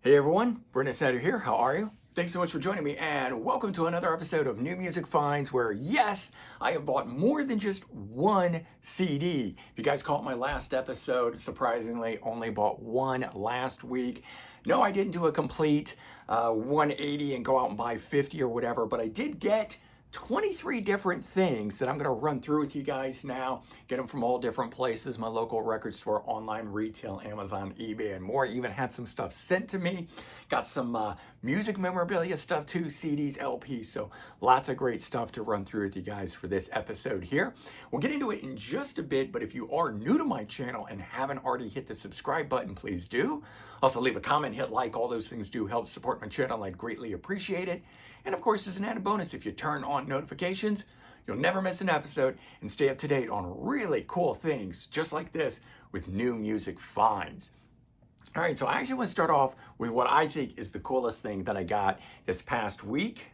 Hey everyone, Brendan Snyder here. How are you? Thanks so much for joining me and welcome to another episode of New Music Finds where, yes, I have bought more than just one CD. If you guys caught my last episode, surprisingly, only bought one last week. No, I didn't do a complete 180 and go out and buy 50 or whatever, but I did get 23 different things that I'm going to run through with you guys now. Get them from all different places, my local record store, online retail, Amazon, eBay, and more. Even had some stuff sent to me. Got some music memorabilia stuff too, CDs, LPs. So lots of great stuff to run through with you guys for this episode here. We'll get into it in just a bit, but if you are new to my channel and haven't already hit the subscribe button, please do. Also leave a comment, hit like, all those things do help support my channel. I'd greatly appreciate it. And of course, as an added bonus, if you turn on notifications, you'll never miss an episode and stay up to date on really cool things just like this with new music finds. All right, so I actually want to start off with what I think is the coolest thing that I got this past week.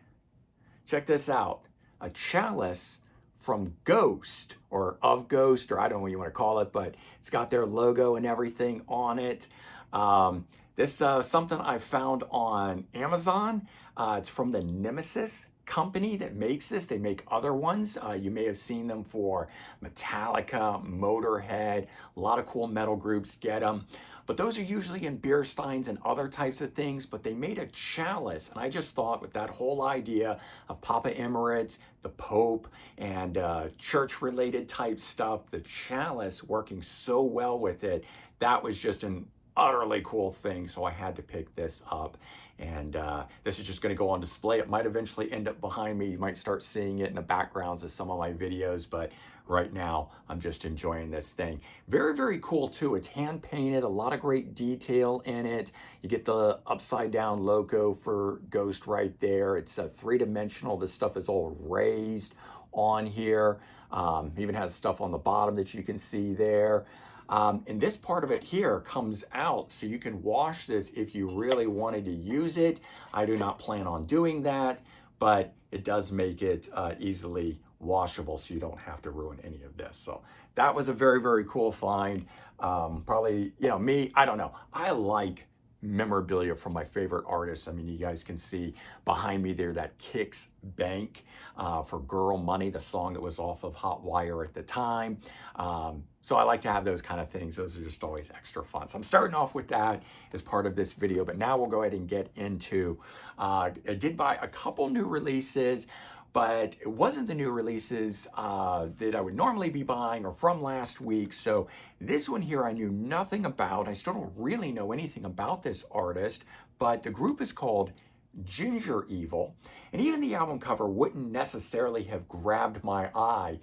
Check this out, a chalice from Ghost, or of Ghost, or I don't know what you want to call it, but it's got their logo and everything on it. This is something I found on Amazon. It's from the Nemesis company that makes this. They make other ones. You may have seen them for Metallica, Motorhead, a lot of cool metal groups get them. But those are usually in beer steins and other types of things, but they made a chalice. And I just thought with that whole idea of Papa Emirates, the Pope, and church-related type stuff, the chalice working so well with it, that was just an utterly cool thing. So I had to pick this up. And this is just going to go on display. It might eventually end up behind me. You might start seeing it in the backgrounds of some of my videos, but right now I'm just enjoying this thing. Very, very cool too. It's hand painted, a lot of great detail in it. You get the upside down logo for Ghost right there. It's three-dimensional. This stuff is all raised on here. Even has stuff on the bottom that you can see there. And this part of it here comes out so you can wash this if you really wanted to use it. I do not plan on doing that, but it does make it easily washable so you don't have to ruin any of this. So that was a very, very cool find. Probably, me, I don't know. I like memorabilia from my favorite artists. I mean, you guys can see behind me there that Kicks Bank for Girl Money, the song that was off of Hot Wire at the time. So I like to have those kind of things. Those are just always extra fun. So I'm starting off with that as part of this video, but now we'll go ahead and get into, I did buy a couple new releases, but it wasn't the new releases that I would normally be buying or from last week. So this one here I knew nothing about. I still don't really know anything about this artist, but the group is called Ginger Evil. And even the album cover wouldn't necessarily have grabbed my eye.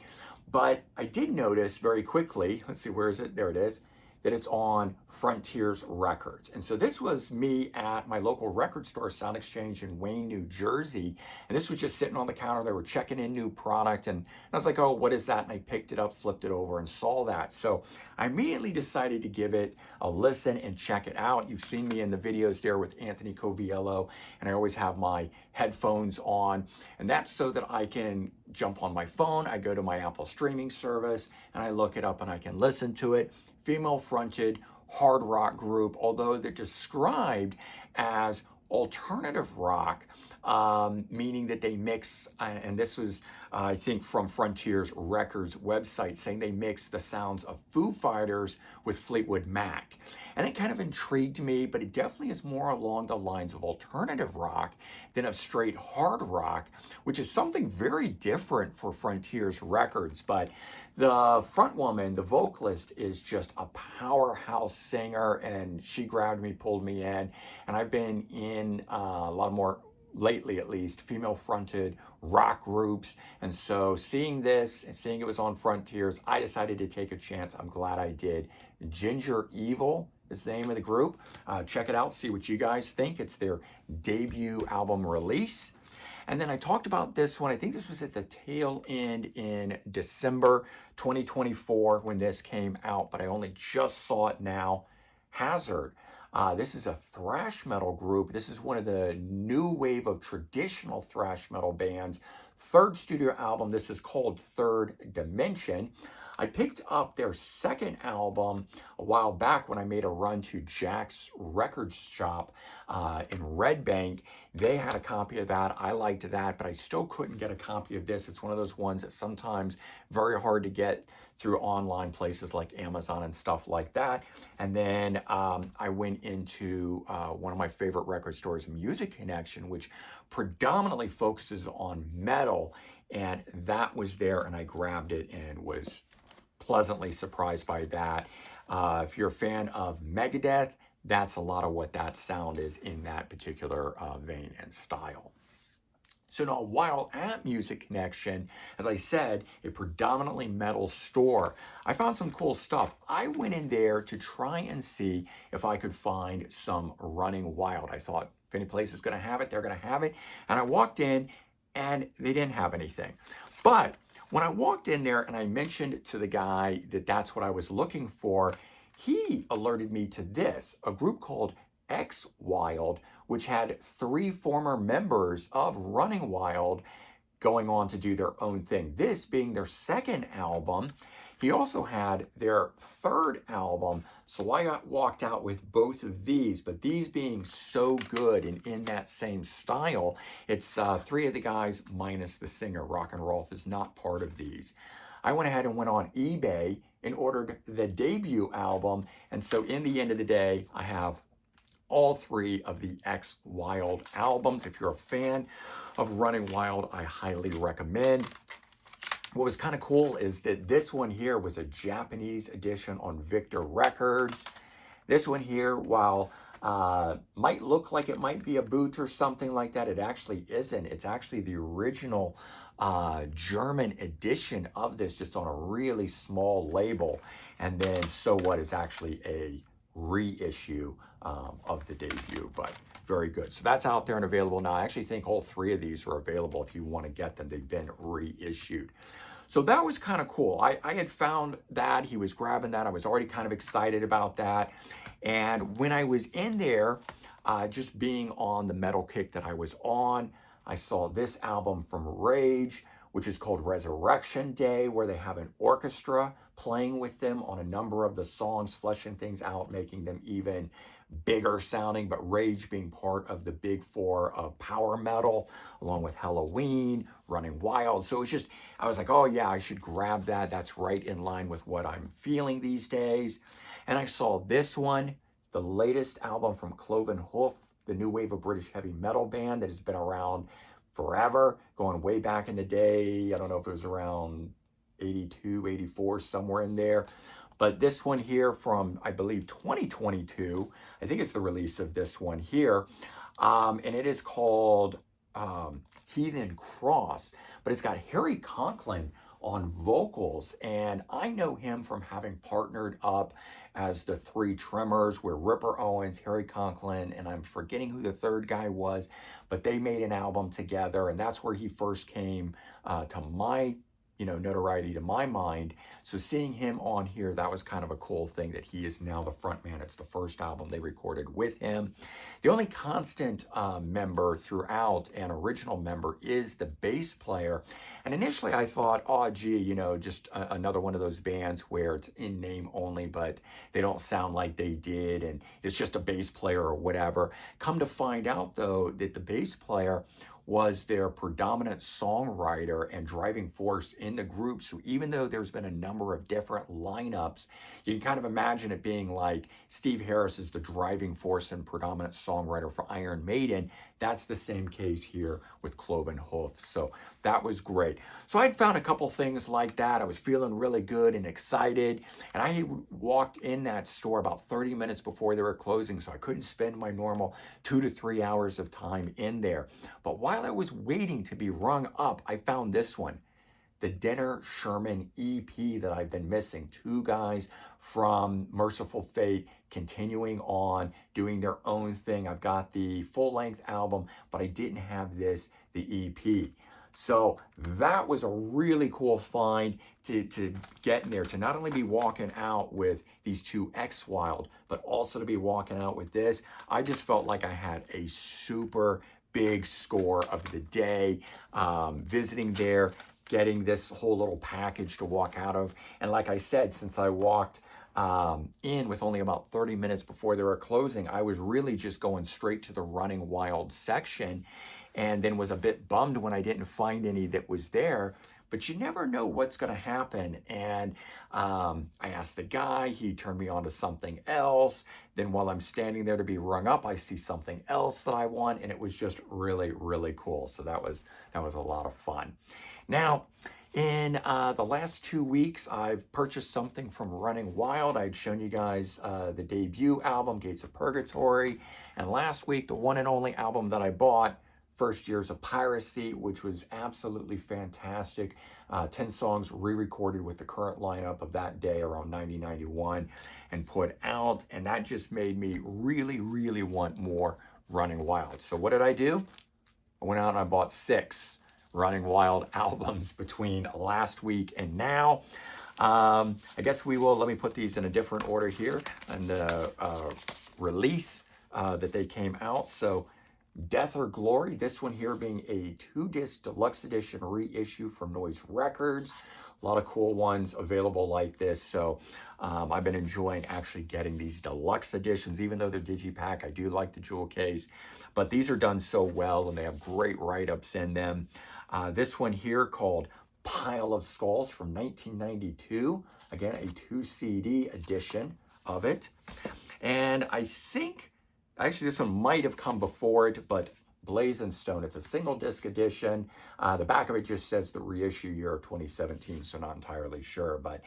But I did notice very quickly, let's see, where is it? There it is, that it's on Frontiers Records. And so this was me at my local record store, Sound Exchange in Wayne, New Jersey. And this was just sitting on the counter. They were checking in new product. And I was like, oh, what is that? And I picked it up, flipped it over, and saw that. So I immediately decided to give it a listen and check it out. You've seen me in the videos there with Anthony Coviello, and I always have my headphones on. And that's so that I can jump on my phone. I go to my Apple streaming service, and I look it up, and I can listen to it. Female-fronted hard rock group, although they're described as alternative rock, meaning that they mix, and this was, I think, from Frontiers Records website, saying they mix the sounds of Foo Fighters with Fleetwood Mac. And it kind of intrigued me, but it definitely is more along the lines of alternative rock than of straight hard rock, which is something very different for Frontiers Records. But the front woman, the vocalist, is just a powerhouse singer, and she grabbed me, pulled me in, and I've been in a lot more, lately at least, female-fronted rock groups. And so seeing this and seeing it was on Frontiers, I decided to take a chance. I'm glad I did. Ginger Evil is the name of the group. Check it out, see what you guys think. It's their debut album release. And then I talked about this one, I think this was at the tail end in December 2024 when this came out, but I only just saw it now. Hazard. This is a thrash metal group. This is one of the new wave of traditional thrash metal bands. Third studio album. This is called Third Dimension. I picked up their second album a while back when I made a run to Jack's Record Shop in Red Bank. They had a copy of that. I liked that, but I still couldn't get a copy of this. It's one of those ones that sometimes very hard to get through online places like Amazon and stuff like that. And then I went into one of my favorite record stores, Music Connection, which predominantly focuses on metal. And that was there, and I grabbed it and was pleasantly surprised by that. If you're a fan of Megadeth, that's a lot of what that sound is in that particular vein and style. So now, while at Music Connection, as I said, a predominantly metal store, I found some cool stuff. I went in there to try and see if I could find some Running Wild. I thought, if any place is going to have it, they're going to have it. And I walked in, and they didn't have anything. But when I walked in there and I mentioned to the guy that that's what I was looking for, he alerted me to this, a group called X Wild, which had 3 former members of Running Wild going on to do their own thing. This being their second album. He also had their third album, so I walked out with both of these, but these being so good and in that same style, it's 3 of the guys minus the singer. Rock and Rolf is not part of these. I went ahead and went on eBay and ordered the debut album, and so in the end of the day, I have all 3 of the X Wild albums. If you're a fan of Running Wild, I highly recommend. What was kind of cool is that this one here was a Japanese edition on Victor Records. This one here, while might look like it might be a boot or something like that, it actually isn't. It's actually the original German edition of this, just on a really small label. And then So What is actually a reissue of the debut, but very good. So that's out there and available now. I actually think all 3 of these are available if you want to get them. They've been reissued. So that was kind of cool. I had found that. He was grabbing that. I was already kind of excited about that. And when I was in there, just being on the metal kick that I was on, I saw this album from Rage, which is called Resurrection Day, where they have an orchestra playing with them on a number of the songs, fleshing things out, making them even bigger sounding, but Rage being part of the big 4 of power metal, along with Halloween, Running Wild. So it's just, I was like, oh yeah, I should grab that. That's right in line with what I'm feeling these days. And I saw this one, the latest album from Cloven Hoof, the new wave of British heavy metal band that has been around forever, going way back in the day. I don't know if it was around 82, 84, somewhere in there. But this one here from, I believe, 2022, I think it's the release of this one here, and it is called Heathen Cross, but it's got Harry Conklin on vocals, and I know him from having partnered up as the 3 Tremors, where Ripper Owens, Harry Conklin, and I'm forgetting who the third guy was, but they made an album together, and that's where he first came to my notoriety, to my mind. So seeing him on here, that was kind of a cool thing that he is now the front man. It's the first album they recorded with him. The only constant member throughout, an original member, is the bass player. And initially I thought, oh gee, just another one of those bands where it's in name only, but they don't sound like they did, and it's just a bass player or whatever. Come to find out though, that the bass player was their predominant songwriter and driving force in the group. So even though there's been a number of different lineups, you can kind of imagine it being like Steve Harris is the driving force and predominant songwriter for Iron Maiden. That's the same case here with Cloven Hoof. So that was great. So I'd found a couple things like that. I was feeling really good and excited. And I walked in that store about 30 minutes before they were closing, so I couldn't spend my normal 2 to 3 hours of time in there. But while I was waiting to be rung up, I found this one, the Denner Sherman EP that I've been missing. 2 guys from Merciful Fate continuing on, doing their own thing. I've got the full-length album, but I didn't have the EP. So that was a really cool find to get in there, to not only be walking out with these 2 X Wild, but also to be walking out with this. I just felt like I had a super big score of the day, visiting there, getting this whole little package to walk out of. And like I said, since I walked in with only about 30 minutes before they were closing, I was really just going straight to the Running Wild section, and then was a bit bummed when I didn't find any that was there. But you never know what's going to happen. And I asked the guy, he turned me on to something else. Then while I'm standing there to be rung up, I see something else that I want, and it was just really, really cool. So that was a lot of fun. Now, in the last 2 weeks, I've purchased something from Running Wild. I had shown you guys the debut album, Gates of Purgatory. And last week, the one and only album that I bought, First Years of Piracy, which was absolutely fantastic. 10 songs re-recorded with the current lineup of that day around 90-91 and put out. And that just made me really, really want more Running Wild. So what did I do? I went out and I bought 6 Running Wild albums between last week and now. I guess let me put these in a different order here and the release that they came out. So Death or Glory, this one here being a 2-disc deluxe edition reissue from Noise Records. A lot of cool ones available like this. So I've been enjoying actually getting these deluxe editions, even though they're digipack. I do like the jewel case, but these are done so well and they have great write-ups in them. This one here called Pile of Skulls from 1992. Again, a 2 CD edition of it. And I think, actually this one might have come before it, but Blazing Stone, it's a single disc edition. The back of it just says the reissue year of 2017, so not entirely sure. But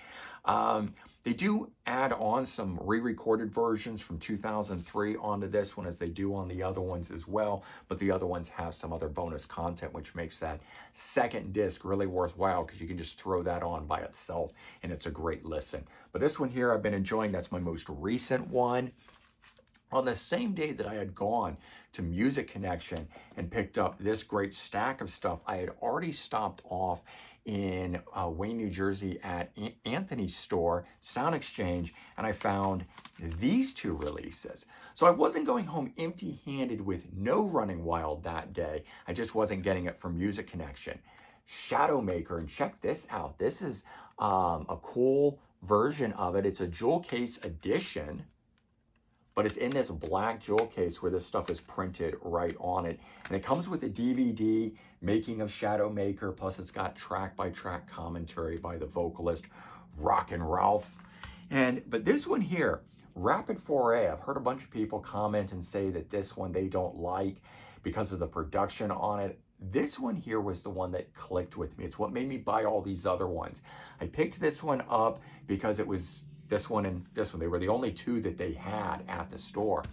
they do add on some re-recorded versions from 2003 onto this one, as they do on the other ones as well. But the other ones have some other bonus content, which makes that second disc really worthwhile, because you can just throw that on by itself, and it's a great listen. But this one here I've been enjoying. That's my most recent one. On the same day that I had gone to Music Connection and picked up this great stack of stuff, I had already stopped off in Wayne, New Jersey at Anthony's store, Sound Exchange, and I found these 2 releases. So I wasn't going home empty-handed with no Running Wild that day. I just wasn't getting it from Music Connection. Shadowmaker, and check this out. This is a cool version of it. It's a jewel case edition, but it's in this black jewel case where this stuff is printed right on it. And it comes with a DVD, making of Shadowmaker, plus it's got track-by-track commentary by the vocalist Rockin' Ralph. But this one here, Rapid Foray, I've heard a bunch of people comment and say that this one they don't like because of the production on it. This one here was the one that clicked with me. It's what made me buy all these other ones. I picked this one up because it was this one and this one. They were the only 2 that they had at the store.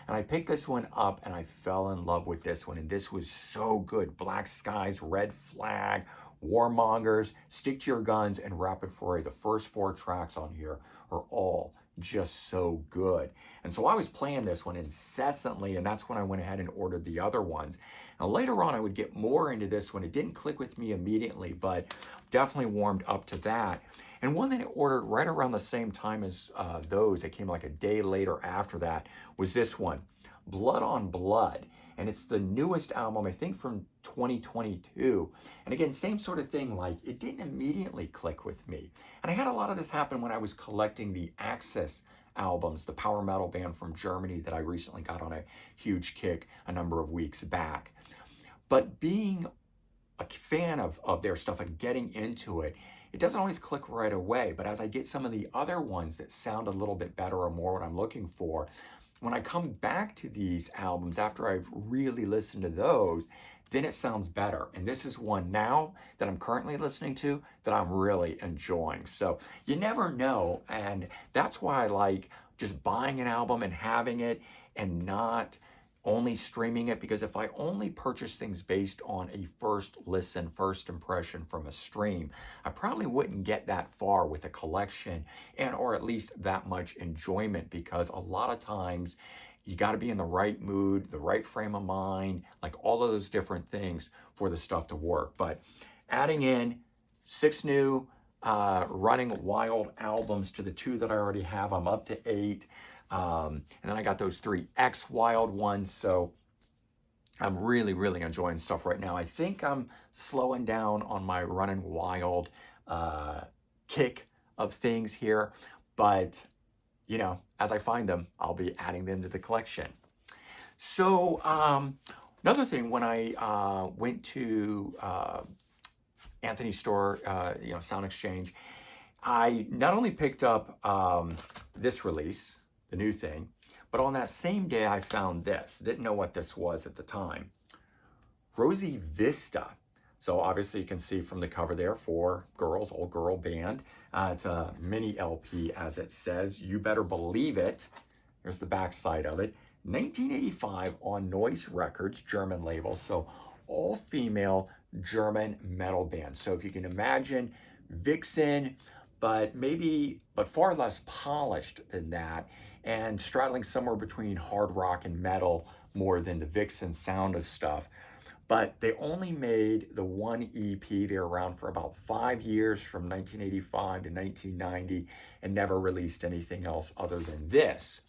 And I picked this one up and I fell in love with this one. And this was so good. Black Skies, Red Flag, Warmongers, Stick to Your Guns, and Rapid Foray. The first 4 tracks on here are all just so good. And so I was playing this one incessantly, and that's when I went ahead and ordered the other ones. Now later on I would get more into this one. It didn't click with me immediately, but definitely warmed up to that. And one that I ordered right around the same time as those, it came like a day later after that, was this one, Blood on Blood. And it's the newest album, I think from 2022. And again, same sort of thing, like it didn't immediately click with me. And I had a lot of this happen when I was collecting the Axis albums, the power metal band from Germany that I recently got on a huge kick a number of weeks back. But being a fan of their stuff and getting into it, it doesn't always click right away. But as I get some of the other ones that sound a little bit better or more what I'm looking for, when I come back to these albums after I've really listened to those, then it sounds better. And this is one now that I'm currently listening to that I'm really enjoying. So you never know. And that's why I like just buying an album and having it and not only streaming it, because if I only purchase things based on a first listen, first impression from a stream, I probably wouldn't get that far with a collection and or at least that much enjoyment, because a lot of times you got to be in the right mood, the right frame of mind, like all of those different things for the stuff to work. But adding in 6 new Running Wild albums to the 2 that I already have, I'm up to 8. And then I got those 3 X Wild ones. So I'm really, really enjoying stuff right now. I think I'm slowing down on my running wild uh, kick of things here, but as I find them, I'll be adding them to the collection. So another thing, when I went to Anthony's store, Sound Exchange, I not only picked up this release, the new thing, but on that same day I found this. Didn't know what this was at the time. Rosie Vista. So obviously you can see from the cover there, for girls, all girl band. It's a mini LP, as it says. You better believe it. Here's the back side of it. 1985 on Noise Records, German label. So all female German metal band. So if you can imagine Vixen, but far less polished than that, and straddling somewhere between hard rock and metal more than the Vixen sound of stuff. But they only made the one EP. They were around for about 5 years, from 1985 to 1990, and never released anything else other than this.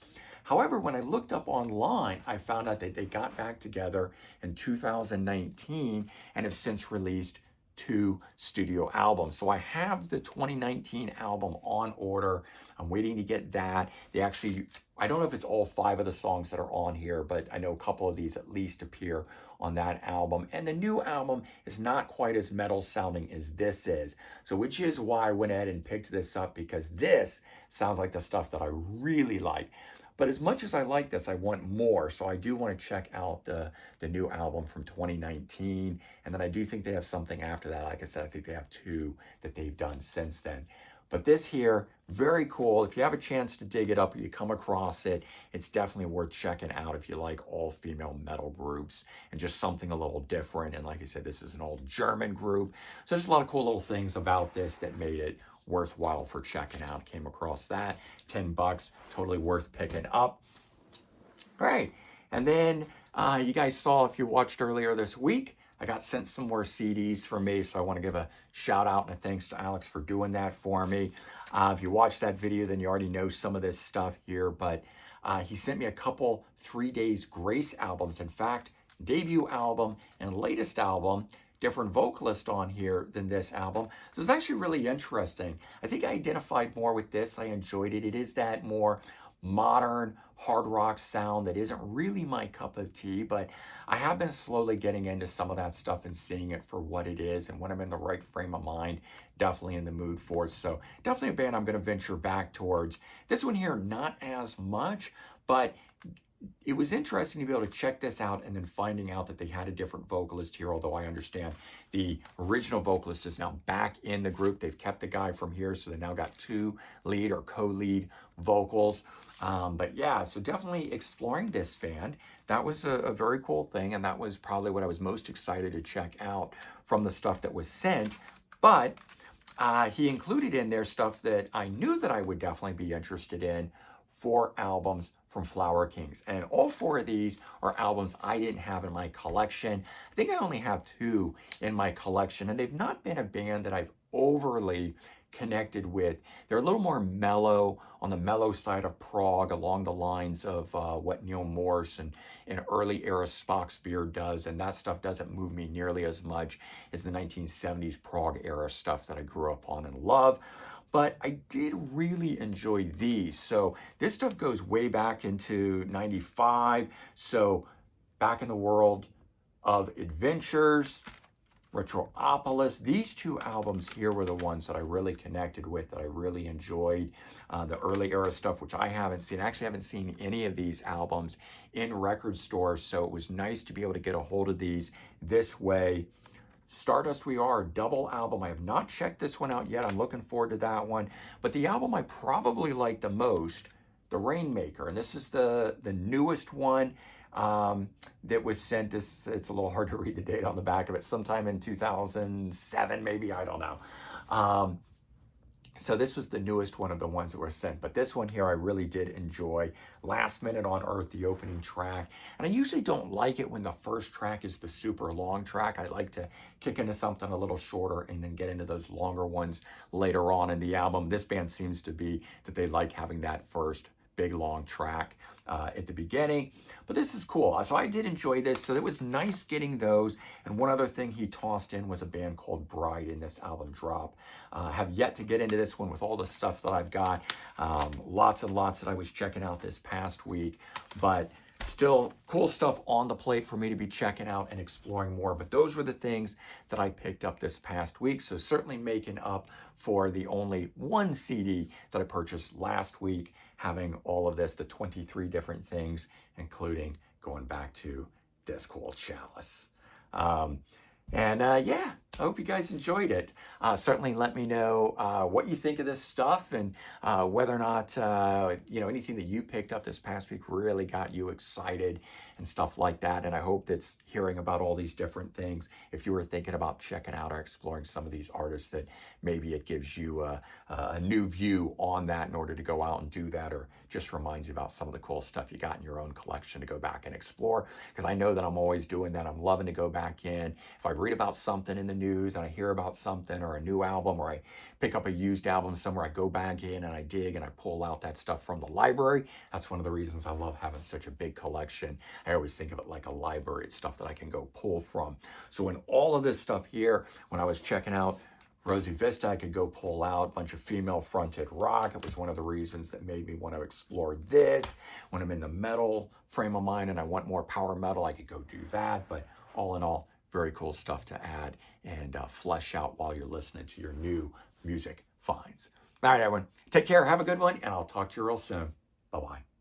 However, when I looked up online, I found out that they got back together in 2019 and have since released 2 studio albums. So I have the 2019 album on order. I'm waiting to get that. I don't know if it's all 5 of the songs that are on here, but I know a couple of these at least appear on that album. And the new album is not quite as metal sounding as this is. So which is why I went ahead and picked this up, because this sounds like the stuff that I really like. But as much as I like this, I want more. So I do want to check out the new album from 2019. And then I do think they have something after that. Like I said, I think they have 2 that they've done since then. But this here, very cool. If you have a chance to dig it up or you come across it, it's definitely worth checking out if you like all female metal groups and just something a little different. And like I said, this is an old German group. So there's a lot of cool little things about this that made it worthwhile for checking out. Came across that, $10, totally worth picking up. All right, and then you guys saw, if you watched earlier this week, I got sent some more CDs from me, so I want to give a shout out and a thanks to Alex for doing that for me. If you watched that video, then you already know some of this stuff here, but he sent me a couple 3 Days Grace albums. In fact, debut album and latest album, different vocalist on here than this album. So it's actually really interesting. I think I identified more with this. I enjoyed it. It is that more modern hard rock sound that isn't really my cup of tea, but I have been slowly getting into some of that stuff and seeing it for what it is. And when I'm in the right frame of mind, definitely in the mood for it. So definitely a band I'm going to venture back towards. This one here, not as much, but it was interesting to be able to check this out and then finding out that they had a different vocalist here, although I understand the original vocalist is now back in the group. They've kept the guy from here, so they now got 2 lead or co-lead vocals. But yeah, so definitely exploring this band. That was a very cool thing, and that was probably what I was most excited to check out from the stuff that was sent. But he included in there stuff that I knew that I would definitely be interested in, 4 albums from Flower Kings. And all 4 of these are albums I didn't have in my collection. I think I only have 2 in my collection, and they've not been a band that I've overly connected with. They're a little more mellow, on the mellow side of prog, along the lines of what Neil Morse and early era Spock's Beard does, and that stuff doesn't move me nearly as much as the 1970s prog era stuff that I grew up on and love. But I did really enjoy these. So this stuff goes way back into 95. So Back in the World of Adventures, Retropolis. These 2 albums here were the ones that I really connected with, that I really enjoyed. The early era stuff, which I haven't seen. I actually haven't seen any of these albums in record stores, so it was nice to be able to get a hold of these this way. Stardust We Are, double album. I have not checked this one out yet. I'm looking forward to that one. But the album I probably like the most, The Rainmaker, and this is the newest one that was sent. It's a little hard to read the date on the back of it. Sometime in 2007, maybe, I don't know. So this was the newest one of the ones that were sent. But this one here I really did enjoy. Last Minute on Earth, the opening track. And I usually don't like it when the first track is the super long track. I like to kick into something a little shorter and then get into those longer ones later on in the album. This band seems to be that they like having that first big long track at the beginning. But this is cool. So I did enjoy this. So it was nice getting those. And one other thing he tossed in was a band called Bride in this album drop. Have yet to get into this one with all the stuff that I've got. Lots and lots that I was checking out this past week. But still cool stuff on the plate for me to be checking out and exploring more. But those were the things that I picked up this past week. So certainly making up for the only one CD that I purchased last week, having all of this, the 23 different things, including going back to this cool chalice. Yeah, I hope you guys enjoyed it. Certainly let me know what you think of this stuff, and whether or not, anything that you picked up this past week really got you excited and stuff like that. And I hope that hearing about all these different things, if you were thinking about checking out or exploring some of these artists, that maybe it gives you a new view on that in order to go out and do that, or just reminds you about some of the cool stuff you got in your own collection to go back and explore. Because I know that I'm always doing that. I'm loving to go back in. If I read about something in the news and I hear about something, or a new album, or I pick up a used album somewhere, I go back in and I dig and I pull out that stuff from the library. That's one of the reasons I love having such a big collection. I always think of it like a library. It's stuff that I can go pull from. So when all of this stuff here, when I was checking out Rosie Vista, I could go pull out a bunch of female fronted rock. It was one of the reasons that made me want to explore this. When I'm in the metal frame of mind and I want more power metal, I could go do that. But all in all, very cool stuff to add and flesh out while you're listening to your new music finds. All right, everyone. Take care. Have a good one. And I'll talk to you real soon. Bye-bye.